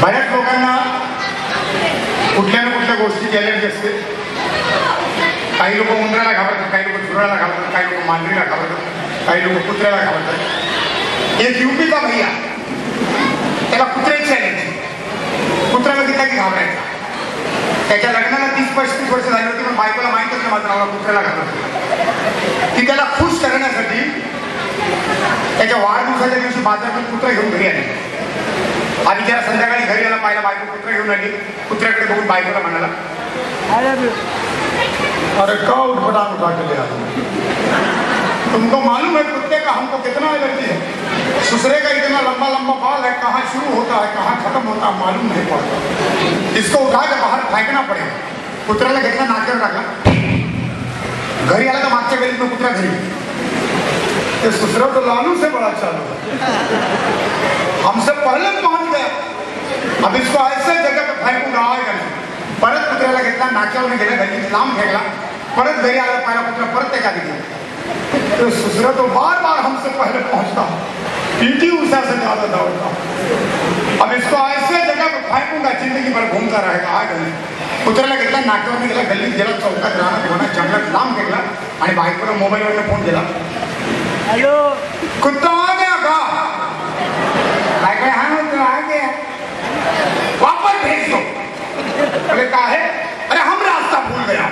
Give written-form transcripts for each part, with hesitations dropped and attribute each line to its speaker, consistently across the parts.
Speaker 1: बऱ्याच लोकांना कुठल्या ना कुठल्या गोष्टीची ॲलर्जी असते. काही लोक उंदराला घाबरतात, काही लोक झुरळाला घाबरतात, काही लोक मांजरीला घाबरतात, काही लोक कुत्र्याला घाबरतात. एक युपीचा भैया, त्याला कुत्र्याची ॲलर्जी. कुत्रा बघितला की घाबरायचा. त्याच्या लग्नाला 30-35 वर्ष झाली होती, पण बायकोला माहितच नाही माझा नवरा कुत्र्याला घाबरतो. ती त्याला खुश करण्यासाठी त्याच्या वाढदिवसाच्या दिवशी बाजारातून कुत्रा घेऊन घरी आली. हा बिचारा संध्याकाळी घरी आला, पाहिला बायको कुत्रा घेऊन आली. कुत्र्याकडे बघून बायकोला म्हणाला, अरे का उठपटांग उठा के ले आए? तुमको मालूम है कुत्ते का हमको कितना एलर्जी है? दूसरे का इतना लंबा लंबा बाल है, कहाँ शुरू होता है कहाँ खत्म होता है मालूम नहीं पड़ता. इसको उठा के बाहर फेंकना पड़ेगा. कुत्र्याला घेतला, नाक्यावर टाकला. घरी आला तर मागच्या गलीत में कुत्रा घरी. ये सुसरा तो लालू से बड़ा चालू है, हमसे पहले पहुंच गया. अब इसको ऐसे जगह पे फेंकूंगा आएगा नहीं. परत कुत्र्याला घेतला, नाक्यावर गेला, गल्लीत लांब फेकला. परत घरी आला, पहिला कुत्रा परत त्या गादी गेला. तो सुसरा तो बार बार हमसे पहले पहुंचता, पीटी उषा से ज्यादा दौड़ता. अब इसको ऐसे जगह पे फेंकूंगा जिंदगी भर घूमता रहेगा आएगा नहीं. कुत्र्याला घेतला, नाक्यावर गेला, गल्लीत गेला, चौकात राहणार कोणा जंगलात लांब फेकला आणि बायकोला मोबाईलवर फोन केला. हेलो, कुत्ता आ गया का? बायको हाँ तो आ गया, वापस भेज दो. अरे क्या है? अरे हम रास्ता भूल गया.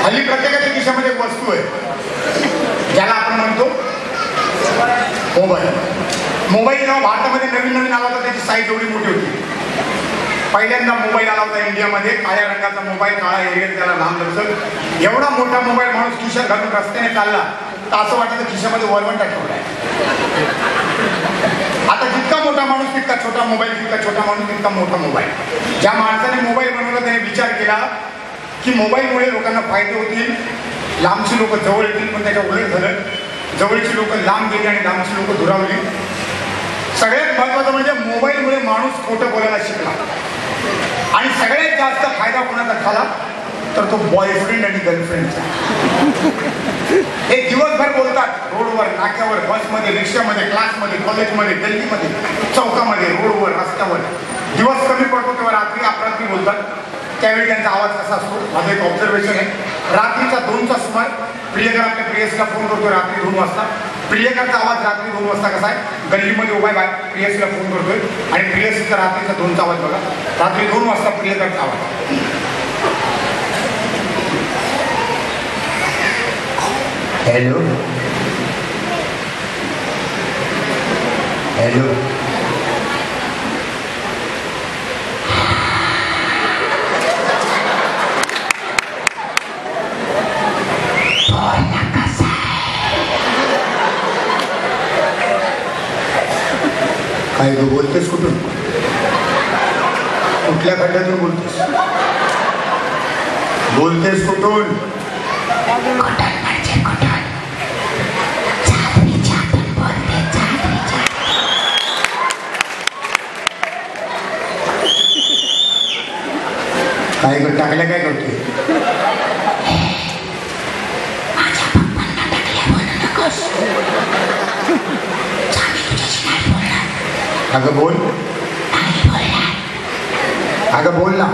Speaker 1: हल्ली प्रत्येकाच्या खिशामध्ये एक वस्तू आहे ज्याला आपण म्हणतो मोबाईल. मोबाईल जेव्हा भारतामध्ये नवीन नवीन आला होता त्याची साईज एवढी मोठी होती. पहिल्यांदा मोबाईल आला होता इंडियामध्ये, काळ्या रंगाचा मोबाईल, काळा एरियल, त्याला लांब लचक. एवढा मोठा मोबाईल माणूस खिशात घालून रस्त्याने चालला तर असं वाटतं खिशामध्ये वरवंटा ठेवलाय. आता जितका मोठा माणूस तितका छोटा मोबाईल, जितका छोटा माणूस तितका मोठा मोबाईल. ज्या माणसाने मोबाईल बनवला त्याने विचार केला की मोबाईलमुळे लोकांना फायदे होतील, लांबची लोक जवळ येतील. पण त्याच्या उलट झालं, जवळची लोक लांब गेली आणि लांबची लोक दुरावली. सगळ्यात महत्वाचं म्हणजे मोबाईलमुळे माणूस खोटं बोलायला शिकला. आणि सगळ्यात जास्त फायदा कोणाचा झाला तर तो बॉयफ्रेंड आणि गर्लफ्रेंडचा. हे दिवसभर बोलतात रोडवर, नाक्यावर, बसमध्ये, रिक्षामध्ये, क्लासमध्ये, कॉलेजमध्ये, गल्लीमध्ये, चौकामध्ये, रोडवर, रस्त्यावर. दिवस कमी पडतो तेव्हा रात्री अपरात्री बोलतात. त्यावेळी त्यांचा आवाज कसा असतो? माझं एक ऑब्झर्वेशन आहे. रात्रीचा 2चा सुमार प्रियकर आपल्या प्रेयसीला फोन करतोय रात्री 2 वाजता. प्रियकरचा आवाज रात्री 2 वाजता कसा आहे? गल्लीमध्ये उभा आहे, प्रेयसीला फोन करतोय आणि प्रेयसीचा रात्रीचा 2चा आवाज बघा. रात्री 2 वाजता प्रियकरचा आवाज. हॅलो हॅलो, काय तू बोलतेस कुठून? कुठल्या खड्ड्यातून बोलतेस? बोलतेस कुठून? काय टाकल्या काय करतोय? अगं बोल, अगं बोल ना.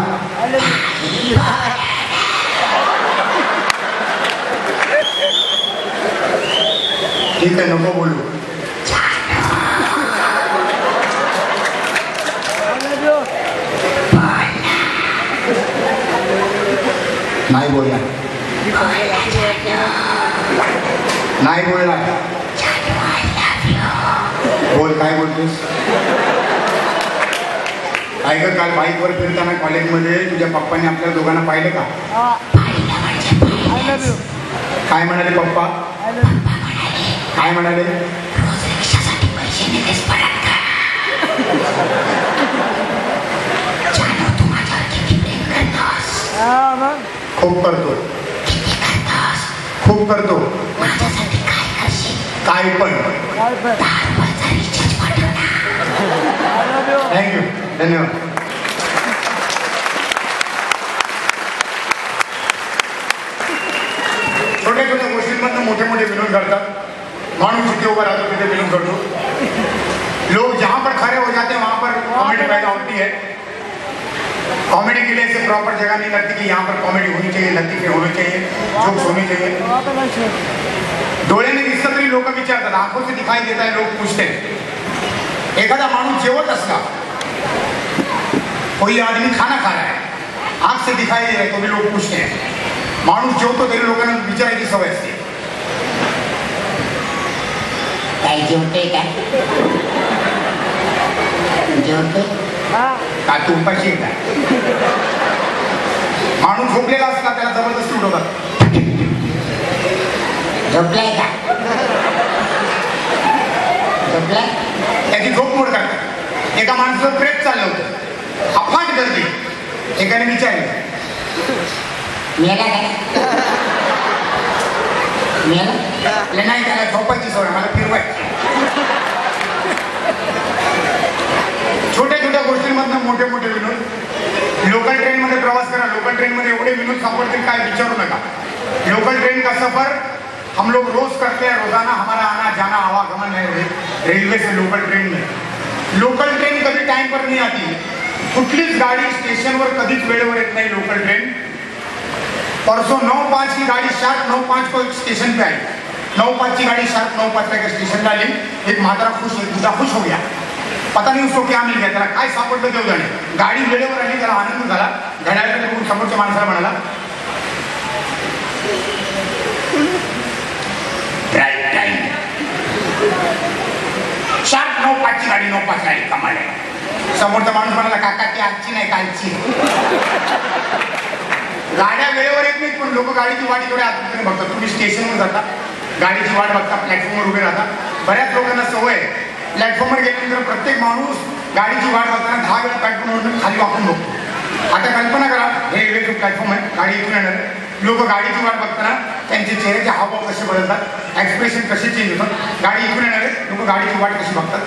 Speaker 1: ठीक आहे, नको बोलू. नाही बोलणार, नाही बोलणार. बोल, काय बोलतोस? काय ग, काल बाईकवर फिरताना कॉलेजमध्ये तुझ्या पप्पांनी आपल्या दोघांना पाहिलं का? काय म्हणाले पप्पा? काय म्हणाले? खूप करतो, खूप करतो. काय पण. थँक्यू, धन्यवाद. छोट्या छोट्या गोष्टींमधून मोठे मोठे विनोद करतात. मानुष जिथे ऊपर आता तिथे विनोद करतो। लोग जहां पर खड़े हो जाते हैं वहां पर कॉमेडी पैदा होती है। कॉमेडी के लिए ऐसे प्रॉपर जगह नहीं लगती कि यहाँ पर कॉमेडी होनी चाहिए, लतीफे होने चाहिए, जोक्स होने चाहिए। डोळ्याने दिसतं तरी लोक विचारतात, आंखों से दिखाई देता है, लोग पूछते हैं। एखादा माणूस जेवत असला, कोई आदमी खाना खा रहा है, आंख से दिखाई दे रहा है तो भी लोग पूछते हैं। माणूस जेवतो तरी लोकांना विचारायची सवय असते,
Speaker 2: काय जेवतोय काय? जेवतोय
Speaker 1: का तू उपाशी आहे का? माणूस झोपलेला असला त्याला जबरदस्ती उठवतात,
Speaker 2: झोपलाय का? झोपलाय?
Speaker 1: त्याची झोप मोड करतात। एका माणसाचं प्रेत चाललं होतं, अफाट गर्दी, एकाने विचारलं
Speaker 2: मेला काय? मेला?
Speaker 1: नाही, त्याला झोपायची सवय, मला फिरवायची। छोट्या छोट्या गोष्टींमधनं मोठे मोठे विनोद। लोकल ट्रेनमध्ये प्रवास करा, लोकल ट्रेनमध्ये एवढे विनोद सापडतील काय विचारू नका। लोकल ट्रेन का सफर हम लोग रोज करते हैं, रोजाना हमारा आना जाना आवागमन है रेलवे से लोकल ट्रेन में। लोकल ट्रेन कभी टाइम पर नहीं आती, कुठलीच गाड़ी स्टेशनवर कधीच वेळेवर येत नाही लोकल ट्रेन। परसों 9:05 की गाड़ी शार्प 9:05 को स्टेशन पे आई, 9:05 की गाड़ी शार्प 9:05 का स्टेशन पे आली। एक मात्रा खुश, एक दूसरा खुश हो गया, पता नहीं उसको क्या मिल गया, त्याला काय सापडलं देव जाणे। गाडी वेळेवर आली, त्याला आनंद झाला। घड्याळाकडे बघून समोरच्या माणसाला म्हणाला, राईट टाइम, शार्प 9:05 ची गाडी 9:05 आली, कमाल आहे। समोरचा माणूस म्हणाला, काका ती आजची नाही कालची। गाड्या वेळेवर येत नाहीत, पण लोक गाडीची वाट एवढ्या आतुरतेने बघतात। तुम्ही स्टेशनवर जाता, गाडीची वाट बघता, प्लॅटफॉर्मवर उभे राहता। बऱ्याच लोकांना सवय, प्लॅटफॉर्मवर गेल्यानंतर प्रत्येक माणूस गाडीची वाट बघताना 10 वेळा प्लॅटफॉर्मवरून खाली वाकून बघतो। आता कल्पना करा, हे रेल्वेचं प्लॅटफॉर्म आहे, गाडी इथून येणार आहे। लोक गाडीची वाट बघताना त्यांचे चेहऱ्याचे हावभाव कसे बदलतात, एक्सप्रेशन कसे चेंज होतात। गाडी इथून येणार आहे, लोक गाडीची वाट कशी बघतात।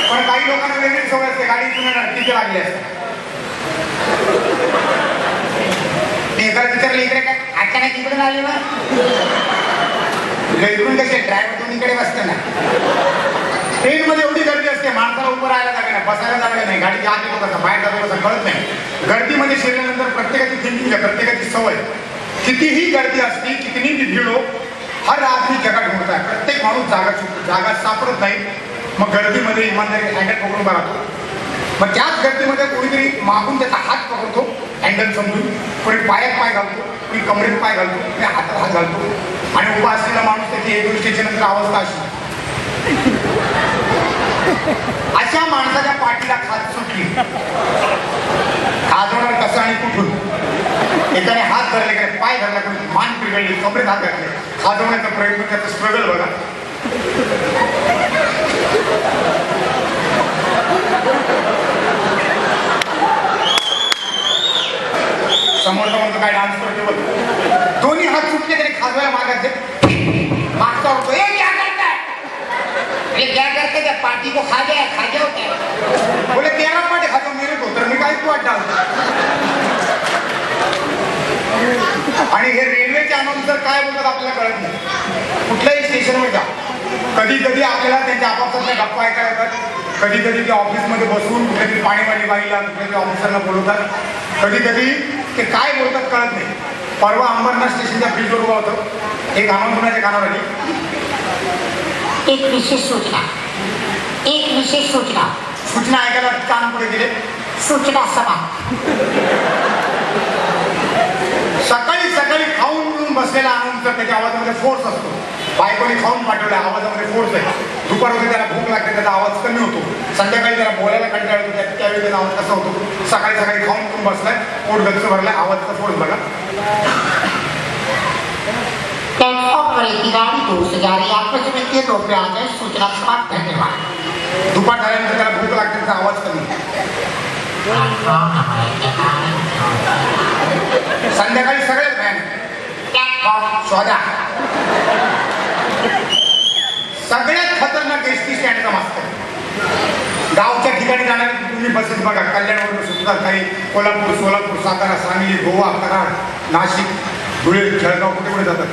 Speaker 1: पण काही लोकांना वेगळी सवय असते, गाडी इथून येणार, तिथे लागली असते। एका विचारलं, इकडे काय अचानक इकडे आले ना, इकडून कसे ड्रायव्हर दोन्हीकडे बसते ना। ट्रेनमध्ये एवढी गर्दी असते, माणसाला उभं राहायला जागा नाही, बसायला जागा नाही, गाडीच्या आत येतो कसा, बाहेर जातो कसा कळत नाही। गर्दीमध्ये शिरल्यानंतर प्रत्येकाची थिंकिंग आहे, प्रत्येकाची सवय। कितीही गर्दी असती, कितीही भीड हो, हर आदमी जगा ढूंढता है, प्रत्येक माणूस जागा सापडत नाही। मग गर्दीमध्ये इमानदारी हँडल पकडून उभा राहतो। मग त्याच गर्दीमध्ये कोणीतरी मागून त्याचा हात पकडतो, हँडल समजून, कोणी पायात पाय घालतो, कोणी कमरेत पाय घालतो, कोणी हातात हात घालतो। आणि उभा असलेला माणूस त्याची 1-2 स्टेशननंतर अवस्था अशी, अशा माणसाच्या पाठीला खाज सुटली, खाजवणार कसं आणि कुठून? एकाने हात धरले, एकाने पाय धरला, कोणी मान पिळवली, कमरेत हात घातले, खाजवण्याचा प्रयत्न, त्याचा स्ट्रगल बघा। समोरचा म्हणतो काय डान्स करतो बघ, दोन्ही हात सुटले, त्याने खाजवायला मागायचे, मागचा होतो, ए क्या करता है?
Speaker 2: ये क्या करते थे? पार्टी को खा गया, खा गया होता है।
Speaker 1: बोले 13 पाटे खातो मेरे को, तर मी काय तू वाट आणि हे रेल्वेचे अनाउन्सर काय बोलतात आपल्याला कळत नाही। कुठल्याही स्टेशनवर जा, कधी कधी आपल्याला त्यांच्या आपापसातल्या गप्पा ऐकायला येतात, कधी कधी ते ऑफिसमध्ये बसून कुठेतरी पाणीवाली बाईला, कुठेतरी ऑफिसरला बोलवतात, कधी कधी ते काय बोलतात कळत नाही। परवा अंबरनाथ स्टेशनच्या ब्रिजवर उभा होतो, एक अनाउन्समेंटच्या कानावर आली,
Speaker 2: एक विशेष सूचना, एक विशेष सूचना।
Speaker 1: सूचना ऐकायला कान पुढे गेले,
Speaker 2: सूचना सभा।
Speaker 1: सकाळी सकाळी खाऊन पिऊन बसलेला अनाउन्सर, त्याच्या आवाजामध्ये फोर्स असतो। बायकोने खाऊन पाठवला, आवाजामध्ये फोर्स आहे। दुपार होते, त्याला भूक लागते, त्याचा आवाज कमी होतो। संध्याकाळी त्याला बोलायला कंटाळा येतो, त्यावेळी त्याचा आवाज कसा होतो? सकाळी सकाळी खाऊन पिऊन बसलाय, पोट गच्च भरलाय, आवाजाचा फोर्स बघा।
Speaker 2: प्लेटफॉर्म पर एक गाड़ी दूर से जा रही है, आपको में 3 रुपये आ जाए, सूचना समाप्त, धन्यवाद।
Speaker 1: दुपार झाल्यानंतर त्याला भूक लागते, त्याचा आवाज कमी। संध्याकाळी सगळेच मॅन प्लॅटफॉर्म शोधा। सगळ्यात खतरनाक एसटी स्टँडचा मास्तर, ठिकाणी जाणार तुम्ही बसेस बघा, कल्याणवरून सुटतात काही, कोल्हापूर, सोलापूर, सातारा, सांगली, गोवा, कराड, नाशिक, धुळे, जळगाव, कुठे कुठे जातात.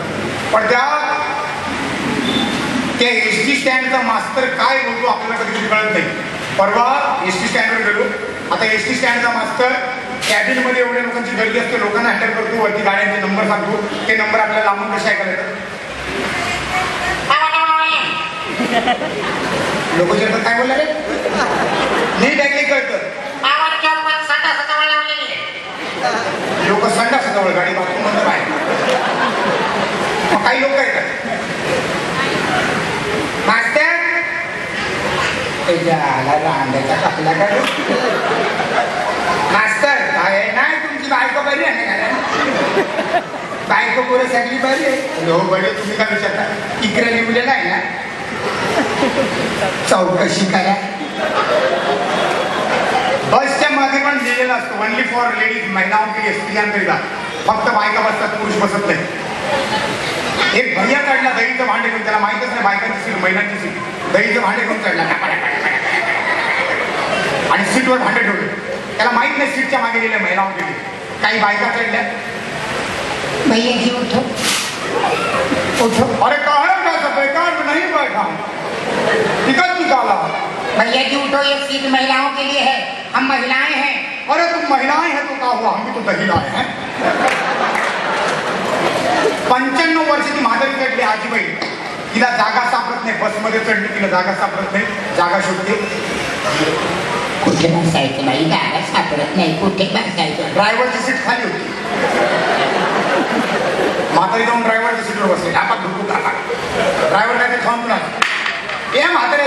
Speaker 1: पण त्या एसटी स्टँडचा मास्तर काय बोलतो आपल्याला कधी कळत नाही. परवा एसटी स्टँडवर गेलो. आता एसटी स्टँडचा मास्तर कॅबिनमध्ये एवढ्या लोकांची गर्दी असते, लोकांना हँडल करतो, वरती गाड्यांचे नंबर सांगतो. ते नंबर आपल्याला लांबून कसे ऐकायला येतात. लोक जर काय बोलणार रे, नीट ऐकले कळतं. लोक संडासजवळ गाडी बाथरूम मध्ये बाहेर. मग काही लोक येतात, मास्तर अंड्याचा टाकला का मास्तर, काय नाही तुमची बायको बरी आहे ना, बायको पुढे सगळी बरी आहे. हो बरी. तुम्ही काय विचारता, इकडे लिहिलेलं आहे ना, चौकशी करा. बसच्या मागे पण लिहिलेलं असतं, ओनली फॉर लेडीज, महिलाओं के लिए, स्त्रियांकरिता. फक्त बायका बसतात, पुरुष बसत नाही. एक भैया चढला दहीचं भांडे घेऊन, त्याला माहितच नाही बायकांची सीट महिलांची सीट. दहीचं भांडे घेऊन चढला आणि सीटवर भांडे ठेवले. त्याला माहित नाही सीटच्या मागे गेले महिलाओं के लिए. काही बायका चढल्या,
Speaker 2: भैया जी उठो उठो.
Speaker 1: अरे कहा बेकार नहीं बैठा, टिकट निकाला.
Speaker 2: भैया जी उठो, ये सीट महिलाओं के लिए है, हम महिलाएं हैं.
Speaker 1: अरे तुम महिलाएं हैं तो क्या हुआ, हम भी तो दही लाए हैं. 95 वर्षाची म्हातारी चढली आजीबाई, तिला जागा सापडत नाही. बसमध्ये चढली, तिला जागा सापडत नाही, जागा शोधते.
Speaker 2: कुठे बसायचं बाई, जागा सापडत नाही, कुठे बसायचं.
Speaker 1: ड्रायव्हरची सीट खाली होती. म्हातारी जाऊन ड्रायव्हरच्या सीटवर बसले, ढापा ढुकू टाका. ड्रायव्हर काय ते थांबणार, ए म्हातारे